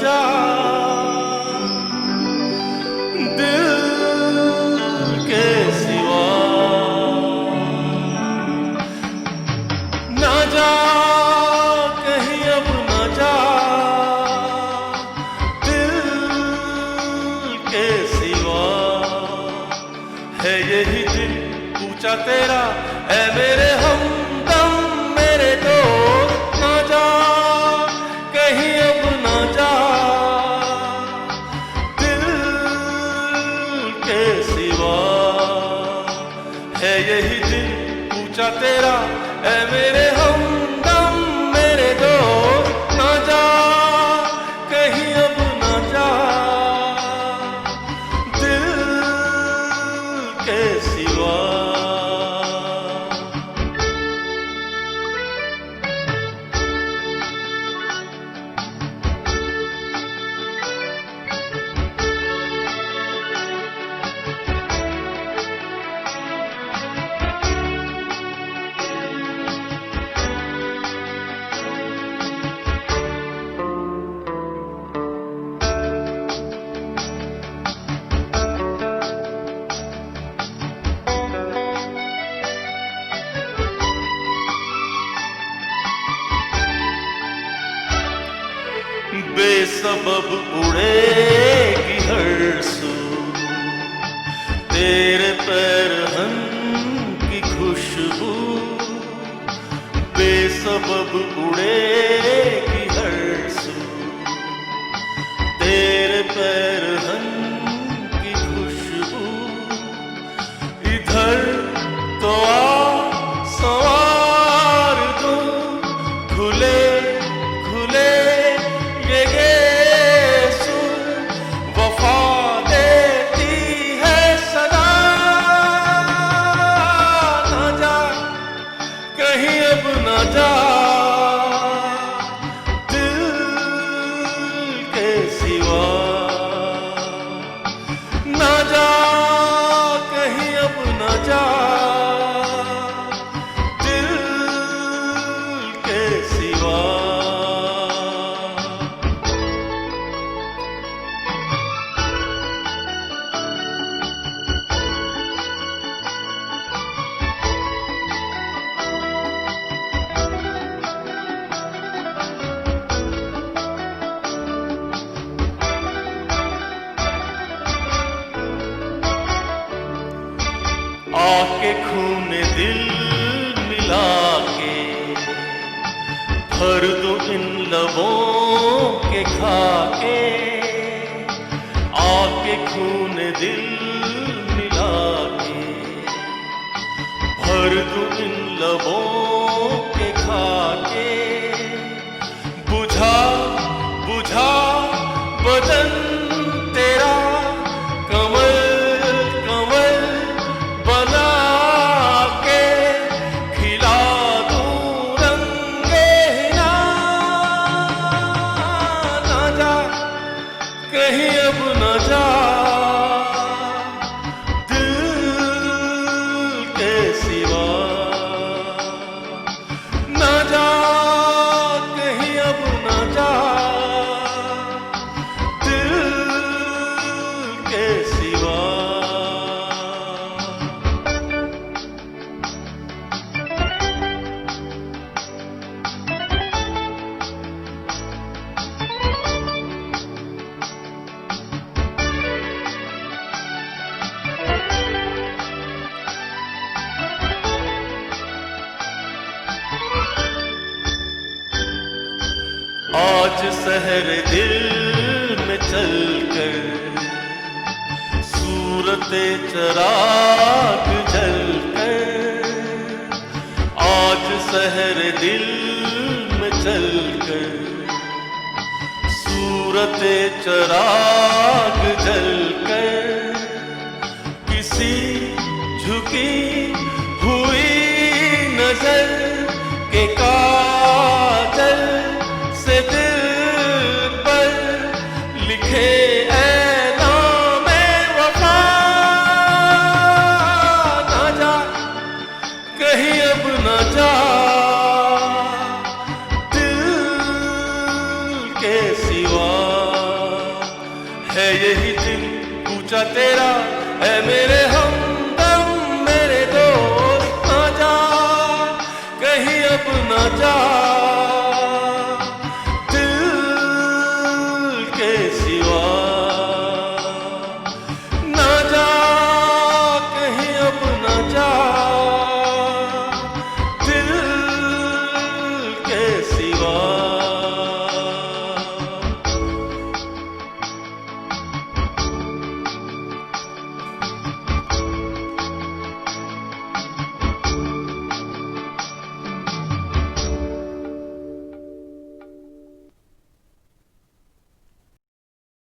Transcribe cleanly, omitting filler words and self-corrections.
जा, दिल के सिवा ना जा, कहीं अब ना जा, दिल के सिवा है यही दिल पूछा तेरा, ऐ मेरे हमदम मेरे दोस्त, ना जा कहीं अब ना जा, दिल के सिवा है यही दिल पूछा तेरा, ऐ मेरे हमदम मेरे दोस्त, ना जा कहीं अब ना जा, दिल के सिवा। बेसबब उड़ेगी हर सू तेरे पैरहन की खुशबू, बेसबब उड़ेगी हर सू तेरे पैरहन की खुशबू, इधर तो आ सवार दूं खुले खुले ये गेसू, वफा देती है सदा, ना जा कहीं अब ना जा, दिल के सिवा ना जा कहीं अब ना जा, दिल के सिवा। आके खून दिल मिला के भर दो इन लबों के खाके, आके खून दिल मिला के भर दो इन लबों के खाके, बुझा बुझा बदन तेरा कमल कमल बना के, खिला दूं रंगे हिना, ना जा कहीं अब ना जा, दिल के सिवा ना जा कहीं अब ना जा, दिल के सिवा। आज शहर दिल में चलकर सूरते चराग जलकर, आज शहर दिल में चलकर सूरते चराग जलकर, किसी झुकी हुई नजर के काजल से दिल पर लिखे ऐ नामे वफा, ना जा कहीं अब ना जा, दिल के सिवा। तेरा है मेरे हमदम मेरे दोस्त ना जा कहीं अब ना जा